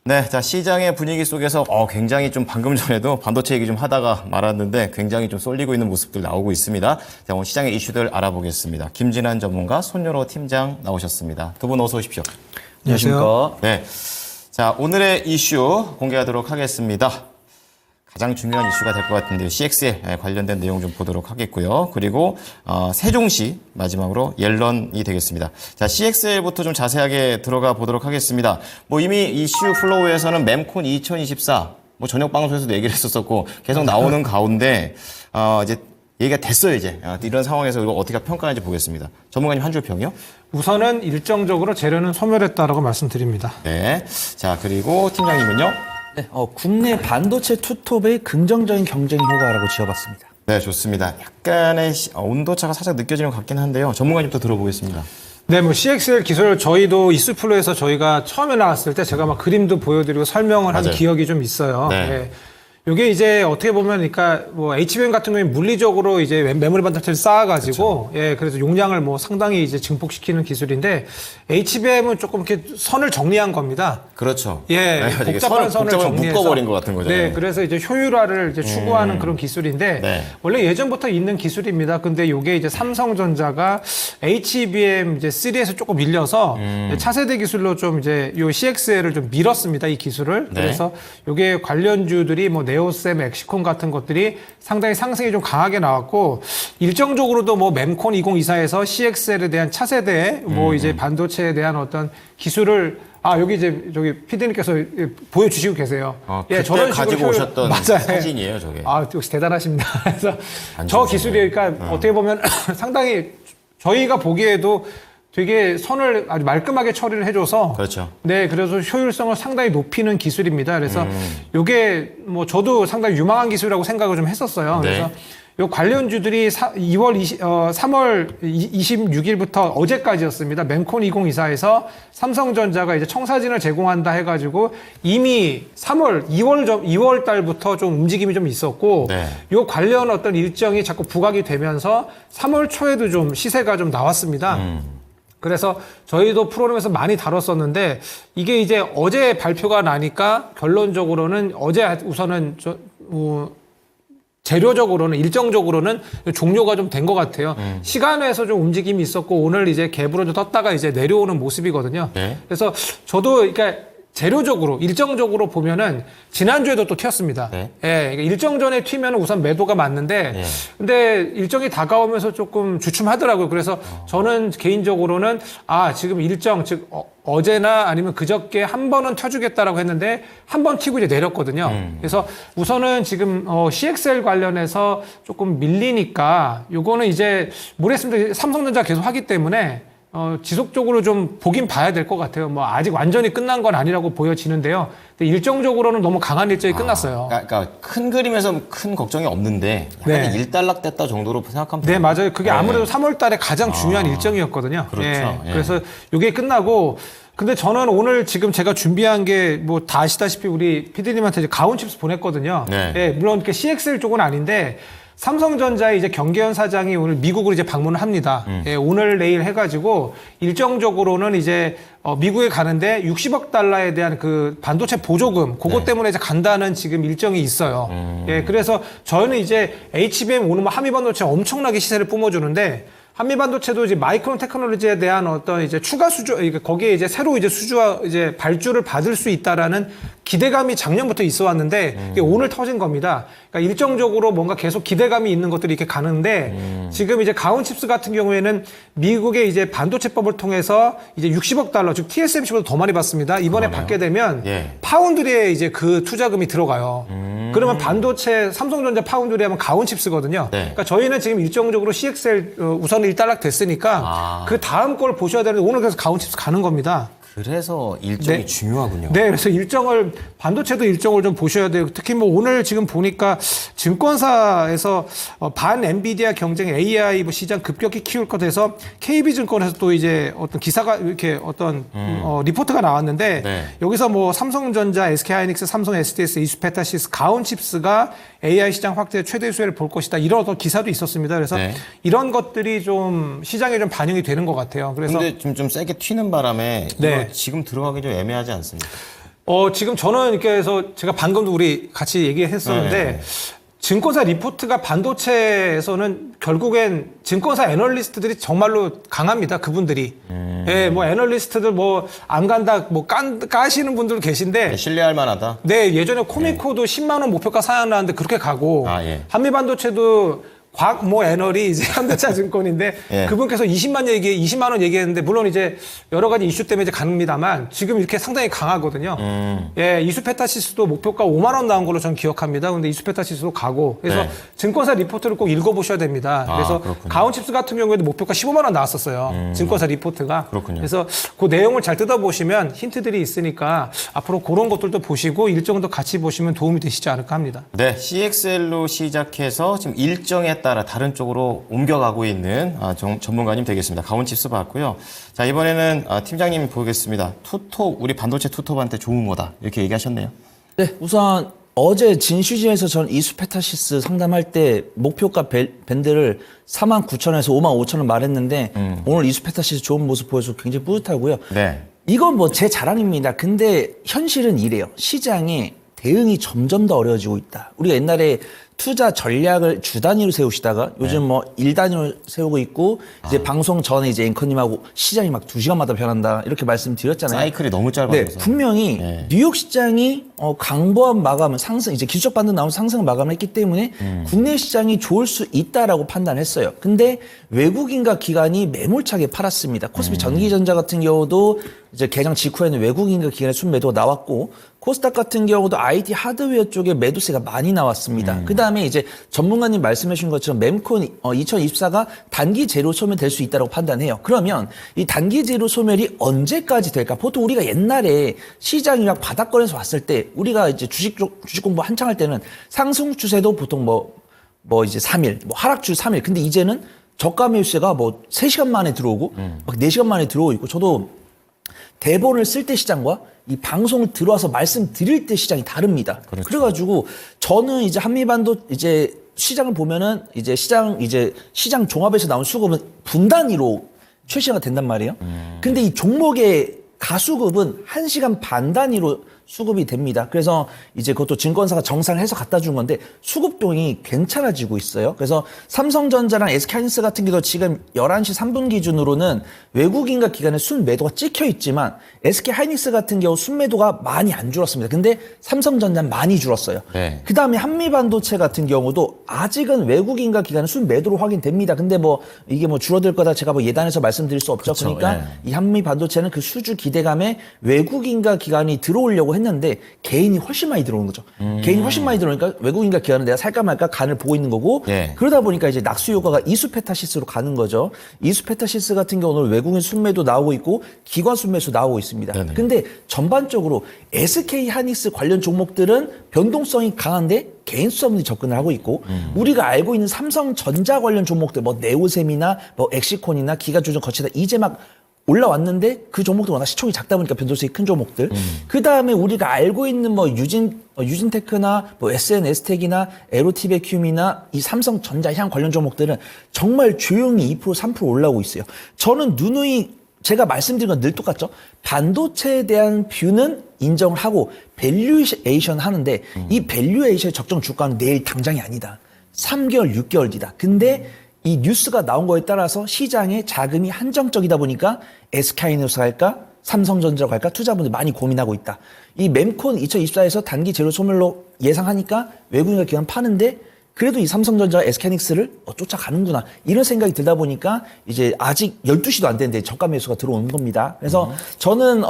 네, 자, 시장의 분위기 속에서 굉장히 좀 방금 전에도 반도체 얘기 좀 하다가 말았는데 굉장히 좀 쏠리고 있는 모습들 나오고 있습니다. 자, 오늘 시장의 이슈들 알아보겠습니다. 김진환 전문가, 손여로 팀장 나오셨습니다. 두 분 어서 오십시오. 안녕하십니까. 네, 자, 오늘의 이슈 공개하도록 하겠습니다. 가장 중요한 이슈가 될 것 같은데요. CX에 관련된 내용 좀 보도록 하겠고요. 그리고 세종시 마지막으로 옐런이 되겠습니다. 자, CXL부터 좀 자세하게 들어가 보도록 하겠습니다. 뭐 이미 이슈 플로우에서는 mem콘 2024 뭐 저녁 방송에서도 얘기를 했었었고 계속 나오는 가운데 이제 얘기가 됐어요, 이제. 이런 상황에서 이거 어떻게 평가하는지 보겠습니다. 전문가님 한 줄 평이요? 우선은 일정적으로 재료는 소멸했다라고 말씀드립니다. 네. 자, 그리고 팀장님은요? 네, 국내 반도체 투톱의 긍정적인 경쟁 효과라고 지어봤습니다. 네, 좋습니다. 약간의 온도차가 살짝 느껴지는 것 같긴 한데요. 전문가님부터 들어보겠습니다. 네, 뭐 CXL 기술 저희도 이슈플로에서 저희가 처음에 나왔을 때 제가 막 그림도 보여드리고 설명을 한 맞아요. 기억이 좀 있어요. 네. 네. 이게 이제 어떻게 보면 그러니까 뭐 HBM 같은 경우에 물리적으로 이제 메모리 반도체를 쌓아가지고 그렇죠. 예 그래서 용량을 뭐 상당히 이제 증폭시키는 기술인데 HBM은 조금 이렇게 선을 정리한 겁니다. 그렇죠. 예, 네, 복잡한 선을 정리해서 묶어버린 것 같은 거죠. 네, 그래서 이제 효율화를 이제 추구하는 그런 기술인데 네. 원래 예전부터 있는 기술입니다. 근데 이게 이제 삼성전자가 HBM 이제 3에서 조금 밀려서 차세대 기술로 좀 이제 요 CXL을 좀 밀었습니다. 이 기술을. 네. 그래서 이게 관련주들이 뭐 네오셈, 엑시콘 같은 것들이 상당히 상승이 좀 강하게 나왔고 일정적으로도 뭐 mem콘 2024에서 CXL에 대한 차세대 뭐 이제 반도체에 대한 어떤 기술을 여기 이제 저기 PD님께서 보여주시고 계세요. 그때 저런 식으로 가지고 오셨던 맞아요. 사진이에요, 저게. 역시 대단하십니다. 그래서 안 저 좋으시네. 기술이 그러니까 어떻게 보면 상당히 저희가 보기에도 되게 선을 아주 말끔하게 처리를 해줘서 그렇죠. 네, 그래서 효율성을 상당히 높이는 기술입니다. 그래서 요게 뭐 저도 상당히 유망한 기술이라고 생각을 좀 했었어요. 네. 그래서 요 관련주들이 3월 26일부터 어제까지였습니다. mem콘 2024에서 삼성전자가 이제 청사진을 제공한다 해가지고 이미 2월 달부터 좀 움직임이 좀 있었고, 네. 요 관련 어떤 일정이 자꾸 부각이 되면서 3월 초에도 좀 시세가 좀 나왔습니다. 그래서 저희도 프로그램에서 많이 다뤘었는데 이게 이제 어제 발표가 나니까 결론적으로는 어제 우선은 재료적으로는 일정적으로는 종료가 좀 된 것 같아요. 시간에서 좀 움직임이 있었고 오늘 이제 갭으로 좀 떴다가 이제 내려오는 모습이거든요. 네. 그래서 저도 그러니까 재료적으로 일정적으로 보면은 지난주에도 또 튀었습니다. 네. 예, 그러니까 일정 전에 튀면 우선 매도가 맞는데 네. 근데 일정이 다가오면서 조금 주춤하더라고요. 그래서 저는 개인적으로는 지금 일정 즉 어제나 아니면 그저께 한 번은 켜주겠다라고 했는데 한 번 튀고 이제 내렸거든요. 그래서 우선은 지금 CXL 관련해서 조금 밀리니까 요거는 이제 모르겠습니다. 삼성전자 계속 하기 때문에 지속적으로 좀 보긴 봐야 될 것 같아요. 뭐 아직 완전히 끝난 건 아니라고 보여지는데요. 근데 일정적으로는 너무 강한 일정이 끝났어요. 그러니까 큰 그림에서 큰 걱정이 없는데 약간 네. 일단락됐다 정도로 생각하면 네, 돼요. 맞아요. 그게 네. 아무래도 3월 달에 가장 중요한 일정이었거든요. 그렇죠. 예. 그래서 이게 끝나고 근데 저는 오늘 지금 제가 준비한 게 뭐 다 아시다시피 우리 PD님한테 이제 가온 칩스 보냈거든요. 네. 예, 물론 그 CXL 쪽은 아닌데 삼성전자의 이제 경계현 사장이 오늘 미국으로 이제 방문을 합니다. 예, 오늘 내일 해가지고 일정적으로는 이제 미국에 가는데 60억 달러에 대한 그 반도체 보조금 그것 때문에 이제 간다는 지금 일정이 있어요. 예, 그래서 저희는 이제 HBM 오는 뭐 한미반도체 엄청나게 시세를 뿜어주는데 한미반도체도 이제 마이크론 테크놀로지에 대한 어떤 이제 추가 수주, 거기에 이제 새로 이제 수주와 이제 발주를 받을 수 있다라는 기대감이 작년부터 있어 왔는데 이게 오늘 터진 겁니다. 그러니까 일정적으로 뭔가 계속 기대감이 있는 것들이 이렇게 가는데 지금 이제 가온칩스 같은 경우에는 미국의 이제 반도체법을 통해서 이제 60억 달러, 즉 TSMC보다 더 많이 받습니다. 이번에 받게 되면 예. 파운드리에 이제 그 투자금이 들어가요. 그러면 반도체 삼성전자 파운드리 하면 가온칩스거든요. 네. 그러니까 저희는 지금 일정적으로 CXL 우선 일단락 됐으니까 그 다음 걸 보셔야 되는데 오늘 그래서 가온칩스 가는 겁니다. 그래서 일정이 네. 중요하군요. 네, 그래서 일정을 반도체도 일정을 좀 보셔야 돼요. 특히 뭐 오늘 지금 보니까 증권사에서 반 엔비디아 경쟁 AI 뭐 시장 급격히 키울 것 해서 KB증권에서 또 이제 어떤 기사가 이렇게 어떤 리포트가 나왔는데 네. 여기서 뭐 삼성전자, SK하이닉스, 삼성 SDS, 이수페타시스, 가온칩스가 AI 시장 확대 최대 수혜를 볼 것이다. 이런 어떤 기사도 있었습니다. 그래서 네. 이런 것들이 좀 시장에 좀 반영이 되는 것 같아요. 그래서 근데 좀 세게 튀는 바람에 네. 이거 지금 들어가기 좀 애매하지 않습니까? 지금 저는 이렇게 해서 제가 방금도 우리 같이 얘기했었는데 네. 증권사 리포트가 반도체에서는 결국엔 증권사 애널리스트들이 정말로 강합니다. 그분들이. 예, 뭐 애널리스트들 뭐 안 간다, 뭐 까시는 분들 계신데. 신뢰할 만하다. 네, 예전에 코미코도 10만 원 목표가 사양나는데 그렇게 가고. 아, 예. 한미반도체도 모 애널이 이제 현대차증권인데 예. 그분께서 20만 원 얘기했는데 물론 이제 여러 가지 이슈 때문에 이제 갑니다만 지금 이렇게 상당히 강하거든요. 예, 이수페타시스도 목표가 5만 원 나온 걸로 저는 기억합니다. 근데 이수페타시스도 가고 그래서 네. 증권사 리포트를 꼭 읽어보셔야 됩니다. 그래서 그렇군요. 가온칩스 같은 경우에도 목표가 15만 원 나왔었어요. 증권사 리포트가. 그렇군요. 그래서 그 내용을 잘 뜯어보시면 힌트들이 있으니까 앞으로 그런 것들도 보시고 일정도 같이 보시면 도움이 되시지 않을까 합니다. 네, CXL로 시작해서 지금 일정에 따라 다른 쪽으로 옮겨가고 있는 전문가님 되겠습니다. 가온칩스 봤고요. 자, 이번에는 팀장님 보겠습니다. 투톱, 우리 반도체 투톱한테 좋은 거다. 이렇게 얘기하셨네요. 네, 우선 어제 진슈지에서 전 이수페타시스 상담할 때 목표가 밴드를 49,000원에서 55,000원 말했는데 오늘 이수페타시스 좋은 모습 보여서 굉장히 뿌듯하고요. 네. 이건 뭐 제 자랑입니다. 근데 현실은 이래요. 시장에 대응이 점점 더 어려워지고 있다. 우리가 옛날에 투자 전략을 주 단위로 세우시다가 요즘 뭐 일 단위로 세우고 있고 이제 방송 전에 이제 앵커님하고 시장이 막 2시간마다 변한다 이렇게 말씀드렸잖아요. 사이클이 너무 짧아서. 네, 분명히 뉴욕 시장이 강보합 마감을 상승 이제 기술적 반등 나오면서 상승 마감을 했기 때문에 국내 시장이 좋을 수 있다라고 판단했어요. 근데 외국인과 기관이 매몰차게 팔았습니다. 코스피 전기전자 같은 경우도 이제 개장 직후에는 외국인과 기관의 순매도가 나왔고 코스닥 같은 경우도 IT 하드웨어 쪽에 매도세가 많이 나왔습니다. 그다음에 이제 전문가님 말씀해 주신 것처럼 mem콘 2024가 단기 제로 소멸될 수 있다고 판단해요. 그러면 이 단기 제로 소멸이 언제까지 될까? 보통 우리가 옛날에 시장이 막 바닥권에서 왔을 때 우리가 이제 주식 공부 한창 할 때는 상승 추세도 보통 뭐 이제 3일, 뭐 하락 주 3일. 근데 이제는 저가 매수세가 뭐 3시간 만에 들어오고 막 4시간 만에 들어오고 있고 저도 대본을 쓸 때 시장과 이 방송을 들어와서 말씀드릴 때 시장이 다릅니다. 그렇죠. 그래가지고 저는 이제 한미반도 이제 시장을 보면은 이제 시장 종합에서 나온 수급은 분단위로 최시화가 된단 말이에요. 근데 이 종목의 가수급은 1시간 반 단위로 수급이 됩니다. 그래서 이제 그것도 증권사가 정산을 해서 갖다 준 건데 수급동이 괜찮아지고 있어요. 그래서 삼성전자랑 SK하이닉스 같은 경우도 지금 11시 3분 기준으로는 외국인과 기관의 순매도가 찍혀 있지만 SK하이닉스 같은 경우 순매도가 많이 안 줄었습니다. 근데 삼성전자는 많이 줄었어요. 네. 그다음에 한미반도체 같은 경우도 아직은 외국인과 기관의 순매도로 확인됩니다. 근데 뭐 이게 뭐 줄어들 거다 제가 뭐 예단해서 말씀드릴 수 없죠. 그쵸, 그러니까 이 한미반도체는 그 수주 기대감에 외국인과 기관이 들어오려고 했는데 개인이 훨씬 많이 들어오는 거죠. 개인이 훨씬 많이 들어오니까 외국인과 기관은 내가 살까 말까 간을 보고 있는 거고 예. 그러다 보니까 이제 낙수 효과가 이수페타시스로 가는 거죠. 이수페타시스 같은 경우는 오늘 외국인 순매도 나오고 있고 기관 순매수 나오고 있습니다. 네네. 근데 전반적으로 SK 하이닉스 관련 종목들은 변동성이 강한데 개인 수사분들이 접근을 하고 있고 우리가 알고 있는 삼성전자 관련 종목들 뭐 네오셈이나 뭐 엑시콘이나 기가 조정 거치다 이제 막 올라왔는데 그 종목도 워낙 시총이 작다 보니까 변동성이 큰 종목들. 그 다음에 우리가 알고 있는 뭐 유진테크나 뭐 SNS텍이나 에로티베큐미나 이 삼성전자향 관련 종목들은 정말 조용히 2% 3% 올라오고 있어요. 저는 누누이 제가 말씀드린 건 늘 똑같죠. 반도체에 대한 뷰는 인정을 하고 밸류에이션 하는데 이 밸류에이션의 적정 주가는 내일 당장이 아니다. 3개월, 6개월 뒤다. 근데 이 뉴스가 나온 거에 따라서 시장의 자금이 한정적이다 보니까 SK하이닉스 갈까? 삼성전자로 갈까? 투자분들 많이 고민하고 있다. 이 mem콘 2024에서 단기 제로 소멸로 예상하니까 외국인과 기관 파는데 그래도 이 삼성전자와 SK하이닉스를 쫓아가는구나. 이런 생각이 들다 보니까 이제 아직 12시도 안 됐는데 저가 매수가 들어오는 겁니다. 그래서 저는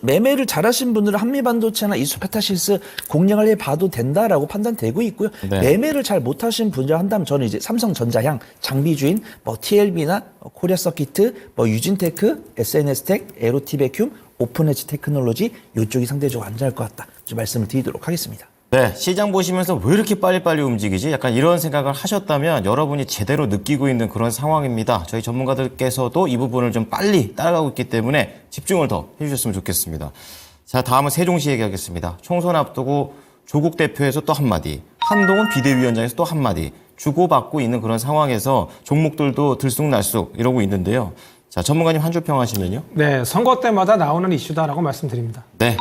매매를 잘하신 분들은 한미반도체나 이수페타시스 공략을 해봐도 된다라고 판단되고 있고요. 네. 매매를 잘 못하신 분들 한다면 저는 이제 삼성전자향 장비주인 뭐 TLB나 코리아 서키트, 뭐 유진테크, SNS텍, 에로티베큐, 오픈엣지 테크놀로지 이쪽이 상대적으로 안전할 것 같다. 좀 말씀을 드리도록 하겠습니다. 네, 시장 보시면서 왜 이렇게 빨리빨리 움직이지? 약간 이런 생각을 하셨다면 여러분이 제대로 느끼고 있는 그런 상황입니다. 저희 전문가들께서도 이 부분을 좀 빨리 따라가고 있기 때문에 집중을 더 해주셨으면 좋겠습니다. 자, 다음은 세종시 얘기하겠습니다. 총선 앞두고 조국 대표에서 또 한마디, 한동훈 비대위원장에서 또 한마디 주고받고 있는 그런 상황에서 종목들도 들쑥날쑥 이러고 있는데요. 자, 전문가님 한 줄 평하시면요. 네, 선거 때마다 나오는 이슈다라고 말씀드립니다. 네.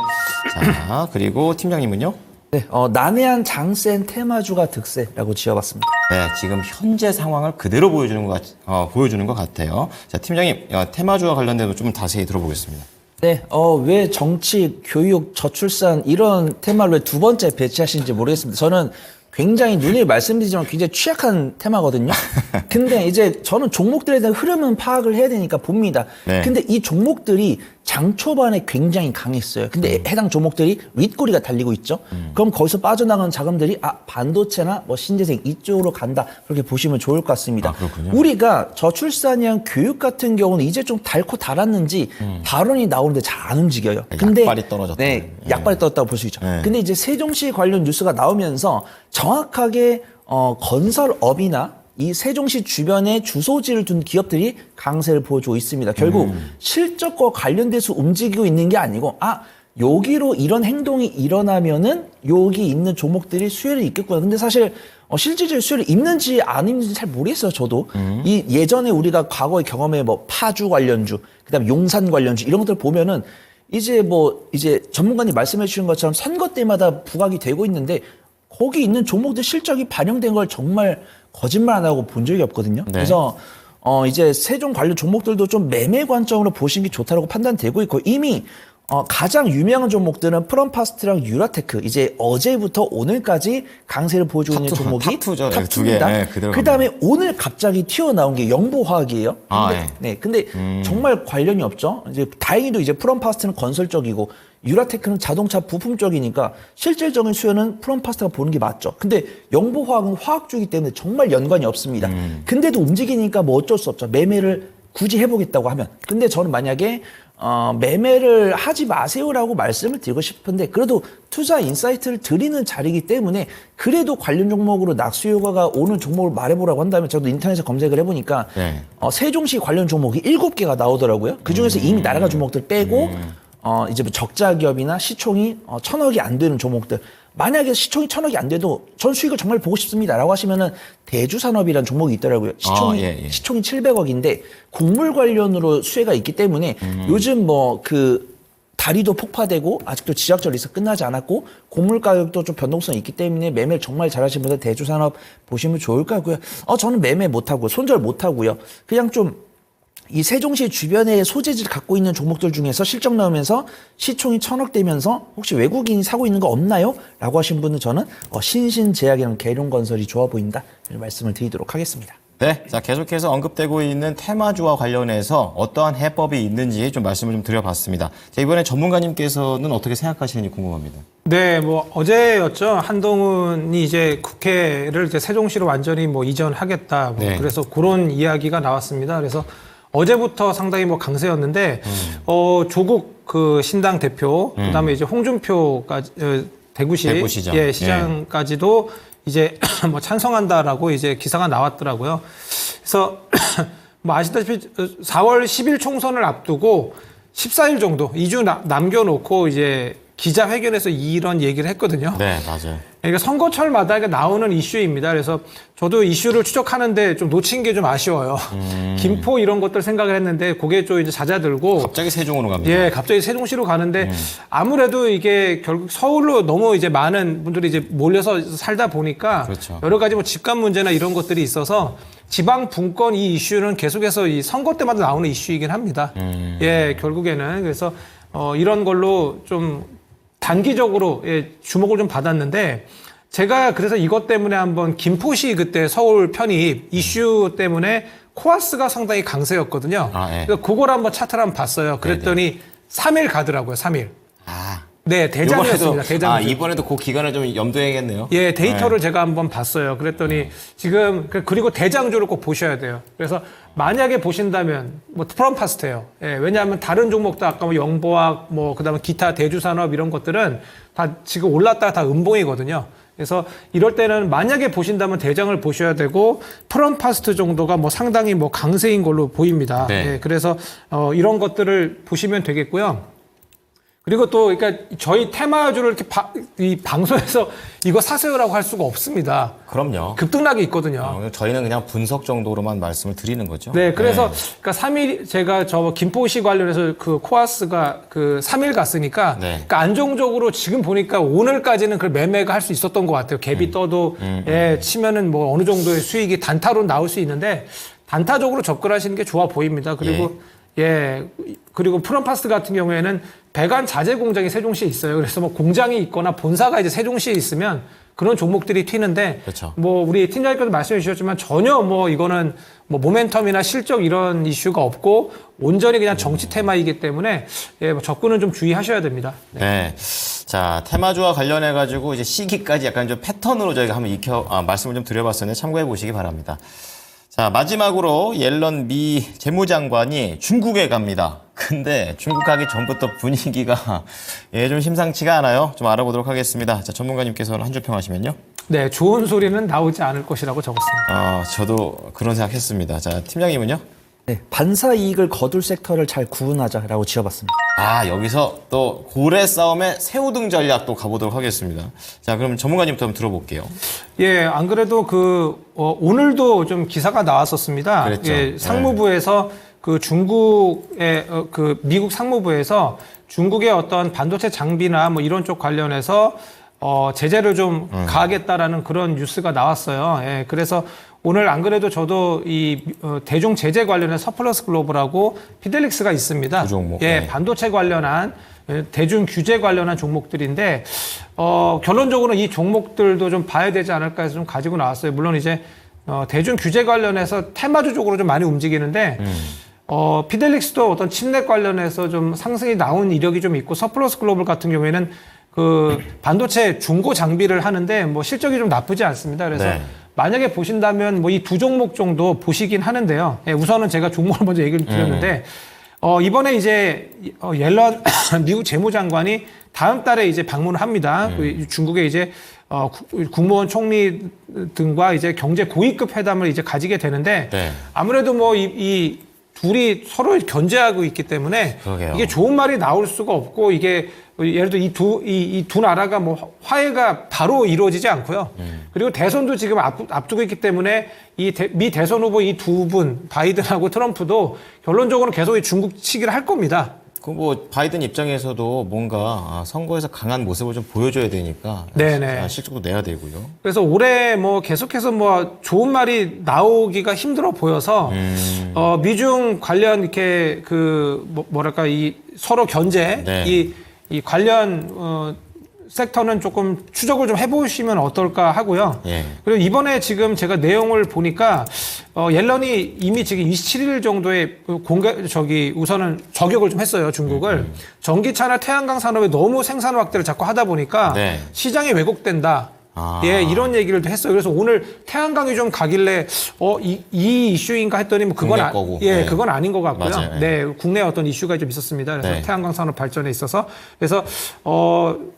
자, 그리고 팀장님은요? 네, 난해한 장센 테마주가 득세라고 지어봤습니다. 네, 지금 현재 상황을 그대로 보여주는 것 같아요. 자, 팀장님, 테마주와 관련돼서 좀 자세히 들어보겠습니다. 네, 왜 정치, 교육, 저출산 이런 테마를 왜 두 번째 배치하신지 모르겠습니다. 저는 굉장히 누누이 말씀드리지만 굉장히 취약한 테마거든요. 근데 이제 저는 종목들에 대한 흐름은 파악을 해야 되니까 봅니다. 네. 근데 이 종목들이 장 초반에 굉장히 강했어요. 근데 해당 종목들이 윗꼬리가 달리고 있죠. 그럼 거기서 빠져나가는 자금들이 반도체나 뭐 신재생 이쪽으로 간다. 그렇게 보시면 좋을 것 같습니다. 그렇군요. 우리가 저출산이랑 교육 같은 경우는 이제 좀 닳고 달았는지 발언이 나오는데 잘 안 움직여요. 근데 약발이 떨어졌다. 네, 약발이 떨어졌다고 볼 수 있죠. 네. 근데 이제 세종시 관련 뉴스가 나오면서 정확하게 건설업이나 이 세종시 주변에 주소지를 둔 기업들이 강세를 보여주고 있습니다. 결국 실적과 관련돼서 움직이고 있는 게 아니고 여기로 이런 행동이 일어나면은 여기 있는 종목들이 수혜를 입겠구나. 근데 사실 실질적인 수혜를 입는지 안 입는지 잘 모르겠어요. 저도 이 예전에 우리가 과거의 경험에 뭐 파주 관련주, 그다음에 용산 관련주 이런 것들 보면은 이제 전문가님 말씀해 주신 것처럼 선거 때마다 부각이 되고 있는데 거기 있는 종목들 실적이 반영된 걸 정말 거짓말 안 하고 본 적이 없거든요. 네. 그래서 이제 세종 관련 종목들도 좀 매매 관점으로 보시는 게 좋다라고 판단되고 있고 이미 가장 유명한 종목들은 프롬파스트랑 유라테크 이제 어제부터 오늘까지 강세를 보여주고 있는 종목이 탑2죠. 탑2입니다. 네, 그대로 그다음에 오늘 갑자기 튀어나온 게 영보화학이에요. 네. 근데 정말 관련이 없죠. 이제 다행히도 이제 프롬파스트는 건설 쪽이고 유라테크는 자동차 부품 쪽이니까 실질적인 수요는 프롬파스트가 보는 게 맞죠. 근데 영보화학은 화학주이기 때문에 정말 연관이 없습니다. 근데도 움직이니까 뭐 어쩔 수 없죠. 매매를 굳이 해보겠다고 하면. 근데 저는 만약에 매매를 하지 마세요라고 말씀을 드리고 싶은데 그래도 투자 인사이트를 드리는 자리이기 때문에 그래도 관련 종목으로 낙수 효과가 오는 종목을 말해보라고 한다면 저도 인터넷에 검색을 해보니까 네. 세종시 관련 종목이 7개가 나오더라고요. 그중에서 이미 날아간 종목들 빼고 이제 뭐 적자 기업이나 시총이 1,000억이 안 되는 종목들 만약에 시총이 1,000억이 안 돼도 전 수익을 정말 보고 싶습니다라고 하시면은 대주산업이라는 종목이 있더라고요. 시총이 700억인데 곡물 관련으로 수혜가 있기 때문에 요즘 뭐 다리도 폭파되고 아직도 지하철 리스 끝나지 않았고 곡물 가격도 좀 변동성이 있기 때문에 매매를 정말 잘하시는 분들 대주산업 보시면 좋을 것 같고요. 저는 매매 못하고 손절 못하고요. 그냥 좀 이 세종시 주변에 소재지를 갖고 있는 종목들 중에서 실적 나오면서 시총이 1,000억 되면서 혹시 외국인이 사고 있는 거 없나요? 라고 하신 분은 저는 신신제약이랑 계룡건설이 좋아 보인다. 이런 말씀을 드리도록 하겠습니다. 네, 자 계속해서 언급되고 있는 테마주와 관련해서 어떠한 해법이 있는지 좀 말씀을 좀 드려봤습니다. 자, 이번에 전문가님께서는 어떻게 생각하시는지 궁금합니다. 네, 뭐 어제였죠. 한동훈이 이제 국회를 이제 세종시로 완전히 뭐 이전하겠다. 네. 그래서 그런 이야기가 나왔습니다. 그래서 어제부터 상당히 뭐 강세였는데 조국 신당 대표 그다음에 이제 홍준표까지 대구시장 시장까지도 이제 뭐 찬성한다라고 이제 기사가 나왔더라고요. 그래서 뭐 아시다시피 4월 10일 총선을 앞두고 14일 정도 2주 남겨놓고 이제 기자회견에서 이런 얘기를 했거든요. 네, 맞아요. 그러니까 선거철마다 나오는 이슈입니다. 그래서 저도 이슈를 추적하는데 좀 놓친 게 좀 아쉬워요. 김포 이런 것들 생각을 했는데 그게 좀 이제 잦아들고 갑자기 세종으로 갑니다. 예, 갑자기 세종시로 가는데 아무래도 이게 결국 서울로 너무 이제 많은 분들이 이제 몰려서 살다 보니까 그렇죠. 여러 가지 뭐 집값 문제나 이런 것들이 있어서 지방 분권 이 이슈는 계속해서 이 선거 때마다 나오는 이슈이긴 합니다. 예, 결국에는 그래서 이런 걸로 좀 단기적으로 주목을 좀 받았는데 제가 그래서 이것 때문에 한번 김포시 그때 서울 편입 이슈 때문에 코아스가 상당히 강세였거든요. 그래서 그걸 한번 차트를 한번 봤어요. 그랬더니 3일 가더라고요. 3일. 네, 대장이었습니다. 대장. 이번에도 그 기간을 좀 염두해야겠네요. 예, 데이터를 제가 한번 봤어요. 그랬더니 지금 그리고 대장주를 꼭 보셔야 돼요. 그래서 만약에 보신다면 뭐 프롬파스트예요. 예, 왜냐하면 다른 종목도 아까 뭐 영보학 뭐 그다음에 기타 대주산업 이런 것들은 다 지금 올랐다가 다 음봉이거든요. 그래서 이럴 때는 만약에 보신다면 대장을 보셔야 되고 프롬파스트 정도가 뭐 상당히 뭐 강세인 걸로 보입니다. 네. 예, 그래서 이런 것들을 보시면 되겠고요. 그리고 또 그러니까 저희 테마주를 이렇게 이 방송에서 이거 사세요라고 할 수가 없습니다. 그럼요. 급등락이 있거든요. 저희는 그냥 분석 정도로만 말씀을 드리는 거죠. 네, 그래서 그러니까 3일 제가 저 김포시 관련해서 그 코아스가 그 3일 갔으니까 네. 그러니까 안정적으로 지금 보니까 오늘까지는 그 매매가 할 수 있었던 것 같아요. 갭이 떠도 예, 치면은 뭐 어느 정도의 수익이 단타로 나올 수 있는데 단타적으로 접근하시는 게 좋아 보입니다. 그리고 그리고 프롬파스 같은 경우에는 배관 자재 공장이 세종시에 있어요. 그래서 뭐 공장이 있거나 본사가 이제 세종시에 있으면 그런 종목들이 튀는데 그렇죠. 뭐 우리 팀장님께서 말씀해 주셨지만 전혀 뭐 이거는 뭐 모멘텀이나 실적 이런 이슈가 없고 온전히 그냥 정치 테마이기 때문에 예, 뭐 접근은 좀 주의하셔야 됩니다. 네. 자, 테마주와 관련해 가지고 이제 시기까지 약간 좀 패턴으로 저희가 한번 말씀을 좀 드려봤었는데 참고해 보시기 바랍니다. 자, 마지막으로 옐런 미 재무장관이 중국에 갑니다. 근데 중국 가기 전부터 분위기가 좀 심상치가 않아요. 좀 알아보도록 하겠습니다. 자, 전문가님께서는 한 줄 평하시면요. 네, 좋은 소리는 나오지 않을 것이라고 적었습니다. 저도 그런 생각했습니다. 자, 팀장님은요? 네, 반사 이익을 거둘 섹터를 잘 구분하자라고 지어봤습니다. 여기서 또 고래 싸움의 새우등 전략 또 가보도록 하겠습니다. 자, 그럼 전문가님부터 한번 들어볼게요. 예, 안 그래도 오늘도 좀 기사가 나왔었습니다. 그랬죠. 예, 상무부에서 그 중국의 미국 상무부에서 중국의 어떤 반도체 장비나 뭐 이런 쪽 관련해서 제재를 좀 가하겠다라는 그런 뉴스가 나왔어요. 예, 그래서 오늘 안 그래도 저도 이 대중 제재 관련해 서플러스 글로벌하고 피델릭스가 있습니다. 그 종목. 예, 네. 반도체 관련한 대중 규제 관련한 종목들인데 결론적으로 이 종목들도 좀 봐야 되지 않을까 해서 좀 가지고 나왔어요. 물론 이제 대중 규제 관련해서 테마주 쪽으로 좀 많이 움직이는데 피델릭스도 어떤 칩넷 관련해서 좀 상승이 나온 이력이 좀 있고 서플러스 글로벌 같은 경우에는 그 반도체 중고 장비를 하는데 뭐 실적이 좀 나쁘지 않습니다. 그래서 네. 만약에 보신다면 뭐 이 두 종목 정도 보시긴 하는데요. 예, 우선은 제가 종목을 먼저 얘기를 드렸는데 이번에 이제 옐런 미국 재무장관이 다음 달에 이제 방문을 합니다. 그 중국에 이제 국무원 총리 등과 이제 경제 고위급 회담을 이제 가지게 되는데 네. 아무래도 뭐 이 둘이 서로 견제하고 있기 때문에 그러게요. 이게 좋은 말이 나올 수가 없고 이게 예를 들어 이 두 나라가 뭐 화해가 바로 이루어지지 않고요. 그리고 대선도 지금 앞두고 있기 때문에 미 대선 후보 이 두 분 바이든하고 트럼프도 결론적으로 계속 이 중국 치기를 할 겁니다. 그 뭐 바이든 입장에서도 뭔가 선거에서 강한 모습을 좀 보여줘야 되니까 네네. 실적도 내야 되고요. 그래서 올해 뭐 계속해서 뭐 좋은 말이 나오기가 힘들어 보여서 미중 관련 이렇게 뭐랄까 이 서로 견제 네. 이 관련 섹터는 조금 추적을 좀 해보시면 어떨까 하고요. 예. 그리고 이번에 지금 제가 내용을 보니까 옐런이 이미 지금 27일 정도에 우선은 저격을 좀 했어요, 중국을. 전기차나 태양광 산업에 너무 생산 확대를 자꾸 하다 보니까 네. 시장이 왜곡된다. 예, 이런 얘기를 했어요. 그래서 오늘 태양광이 좀 가길래 이 이슈인가 했더니 뭐 그건 국내 거고. 예, 네. 그건 아닌 것 같고요. 맞아요. 네, 국내 어떤 이슈가 좀 있었습니다. 그래서 네. 태양광 산업 발전에 있어서 그래서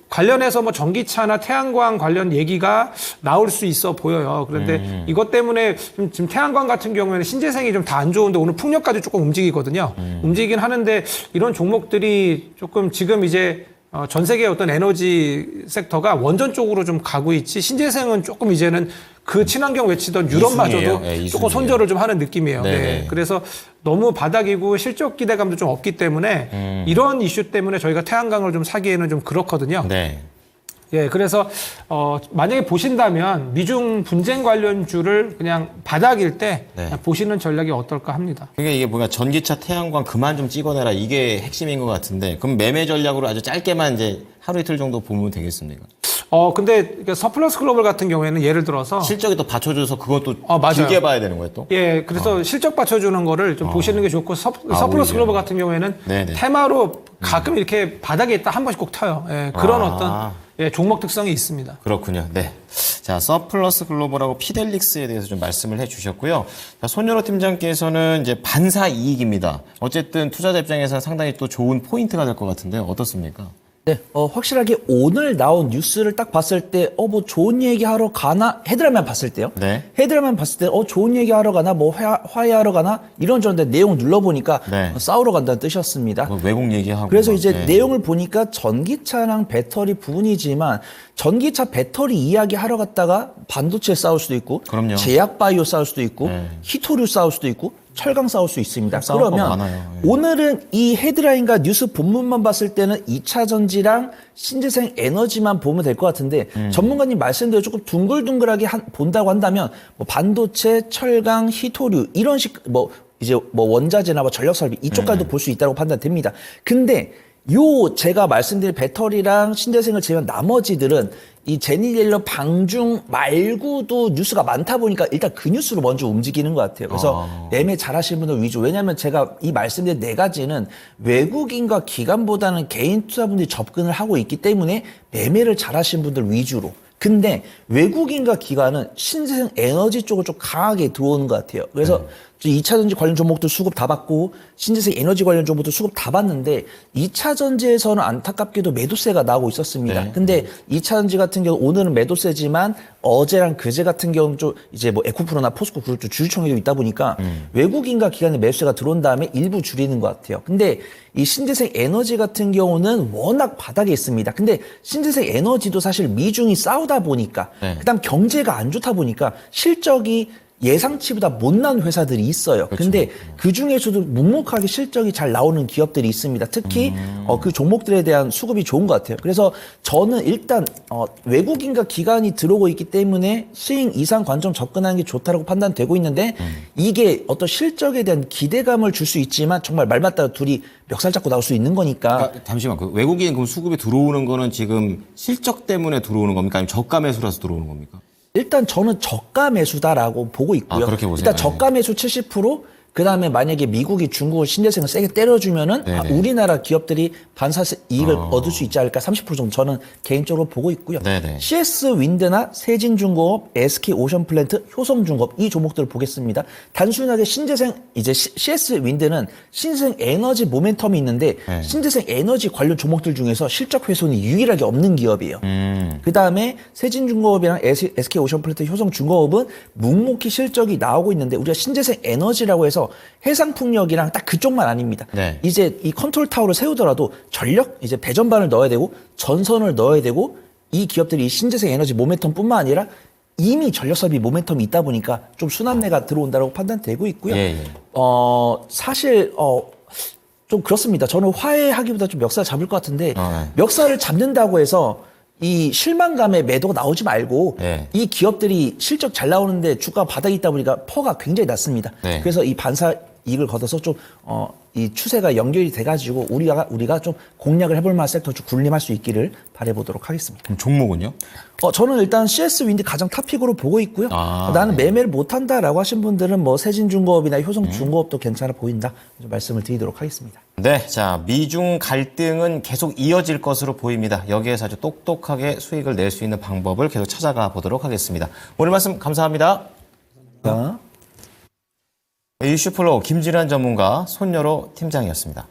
관련해서 뭐 전기차나 태양광 관련 얘기가 나올 수 있어 보여요. 그런데 이것 때문에 지금 태양광 같은 경우에는 신재생이 좀 다 안 좋은데 오늘 풍력까지 조금 움직이거든요. 움직이긴 하는데 이런 종목들이 조금 지금 이제 전 세계의 어떤 에너지 섹터가 원전 쪽으로 좀 가고 있지 신재생은 조금 이제는 그 친환경 외치던 유럽마저도 이순이에요. 네, 조금 이순이에요. 손절을 좀 하는 느낌이에요. 네네. 네. 그래서 너무 바닥이고 실적 기대감도 좀 없기 때문에 이런 이슈 때문에 저희가 태양광을 좀 사기에는 좀 그렇거든요. 네. 예, 그래서 만약에 보신다면 미중 분쟁 관련주를 그냥 바닥일 때 네. 그냥 보시는 전략이 어떨까 합니다. 그러니까 이게 뭔가 전기차 태양광 그만 좀 찍어내라 이게 핵심인 것 같은데 그럼 매매 전략으로 아주 짧게만 이제 하루 이틀 정도 보면 되겠습니까? 근데 그러니까 서플러스 글로벌 같은 경우에는 예를 들어서 실적이 또 받쳐줘서 그것도 맞아요. 길게 봐야 되는 거예요 또? 예, 그래서 실적 받쳐주는 거를 좀 보시는 게 좋고 서플러스 오히려. 글로벌 같은 경우에는 네네. 테마로 가끔 이렇게 바닥에 있다 한 번씩 꼭 터요. 예, 그런 어떤 종목 특성이 있습니다. 그렇군요. 네. 자, 서플러스 글로벌하고 피델릭스에 대해서 좀 말씀을 해주셨고요. 자, 손연호 팀장께서는 이제 반사 이익입니다. 어쨌든 투자자 입장에서는 상당히 또 좋은 포인트가 될 것 같은데요. 어떻습니까? 네, 확실하게 오늘 나온 뉴스를 딱 봤을 때, 뭐 좋은 얘기 하러 가나? 헤드라인만 봤을 때요. 네. 헤드라인만 봤을 때, 좋은 얘기 하러 가나? 뭐 화해하러 가나? 이런저런 내용 눌러보니까 네. 싸우러 간다는 뜻이었습니다. 뭐 외국 얘기하고. 그래서 이제 네. 내용을 보니까 전기차랑 배터리 부분이지만 전기차 배터리 이야기 하러 갔다가 반도체 싸울 수도 있고, 그럼요. 제약 바이오 싸울 수도 있고, 네. 히토류 싸울 수도 있고, 철강 싸울 수 있습니다. 싸울 거 그러면 많아요. 예. 오늘은 이 헤드라인과 뉴스 본문만 봤을 때는 2차 전지랑 신재생 에너지만 보면 될 것 같은데 전문가님 말씀대로 조금 둥글둥글하게 본다고 한다면 뭐 반도체, 철강, 히토류 이런 이제 원자재나 뭐 전력 설비 이쪽까지도 볼 수 있다고 판단됩니다. 근데 제가 말씀드린 배터리랑 신재생을 제외한 나머지들은 이 제니옐러 방중 말고도 뉴스가 많다 보니까 일단 그 뉴스로 먼저 움직이는 것 같아요. 그래서 매매 잘하시는 분들 위주. 왜냐하면 제가 이 말씀드린 네 가지는 외국인과 기관보다는 개인 투자분들이 접근을 하고 있기 때문에 매매를 잘하시는 분들 위주로. 근데 외국인과 기관은 신재생 에너지 쪽으로 좀 강하게 들어오는 것 같아요. 그래서 2차 전지 관련 종목도 수급 다 받고 신재생 에너지 관련 종목도 수급 다 받는데 2차 전지에서는 안타깝게도 매도세가 나오고 있었습니다. 네. 근데 2차 전지 같은 경우 오늘은 매도세지만 어제랑 그제 같은 경우는 좀 이제 뭐 에코프로나 포스코 그룹 주주총회도 있다 보니까 외국인과 기관의 매수세가 들어온 다음에 일부 줄이는 것 같아요. 근데 이 신재생 에너지 같은 경우는 워낙 바닥에 있습니다. 근데 신재생 에너지도 사실 미중이 싸우다 보니까 네. 그다음 경제가 안 좋다 보니까 실적이 예상치보다 못난 회사들이 있어요. 근데 그 중에서도 묵묵하게 실적이 잘 나오는 기업들이 있습니다. 특히 그 종목들에 대한 수급이 좋은 것 같아요. 그래서 저는 일단 외국인과 기관이 들어오고 있기 때문에 스윙 이상 관점 접근하는 게 좋다고 판단되고 있는데 이게 어떤 실적에 대한 기대감을 줄 수 있지만 정말 말 맞다가 둘이 멱살 잡고 나올 수 있는 거니까. 그러니까 잠시만, 그 외국인 그 수급이 들어오는 거는 지금 실적 때문에 들어오는 겁니까? 아니면 저가 매수라서 들어오는 겁니까? 일단 저는 저가 매수다라고 보고 있고요. 그렇게 보세요. 일단 저가 매수 70%, 그다음에 만약에 미국이 중국을 신재생을 세게 때려주면은 우리나라 기업들이 반사세 이익을 얻을 수 있지 않을까 30% 정도 저는 개인적으로 보고 있고요. 네네. CS 윈드나 세진중공업, SK 오션플랜트, 효성중공업 이 종목들을 보겠습니다. 단순하게 신재생 이제 CS 윈드는 신재생 에너지 모멘텀이 있는데 신재생 에너지 관련 종목들 중에서 실적 훼손이 유일하게 없는 기업이에요. 그다음에 세진중공업이랑 SK 오션플랜트, 효성중공업은 묵묵히 실적이 나오고 있는데 우리가 신재생 에너지라고 해서 해상풍력이랑 딱 그쪽만 아닙니다. 네. 이제 이 컨트롤 타워를 세우더라도 전력 이제 배전반을 넣어야 되고 전선을 넣어야 되고 이 기업들이 신재생 에너지 모멘텀뿐만 아니라 이미 전력 설비 모멘텀이 있다 보니까 좀 순환매가 들어온다고 판단되고 있고요. 예. 사실 좀 그렇습니다. 저는 화해하기보다 좀 멱살 잡을 것 같은데 네. 멱살을 잡는다고 해서 이 실망감에 매도가 나오지 말고 네. 이 기업들이 실적 잘 나오는데 주가 바닥에 있다 보니까 퍼가 굉장히 낮습니다. 네. 그래서 이 반사 이익을 걷어서 좀 이 추세가 연결이 돼가지고 우리가 좀 공략을 해볼 만한 섹터 좀 군림할 수 있기를 바라보도록 하겠습니다. 그럼 종목은요? 저는 일단 CS 윈드 가장 탑픽으로 보고 있고요. 나는 매매를 못한다라고 하신 분들은 뭐 세진중공업이나 효성중공업도 괜찮아 보인다. 말씀을 드리도록 하겠습니다. 네, 자, 미중 갈등은 계속 이어질 것으로 보입니다. 여기에서 아주 똑똑하게 수익을 낼 수 있는 방법을 계속 찾아가 보도록 하겠습니다. 오늘 말씀 감사합니다. 자. 이슈플로우 김진환 전문가, 손여로 팀장이었습니다.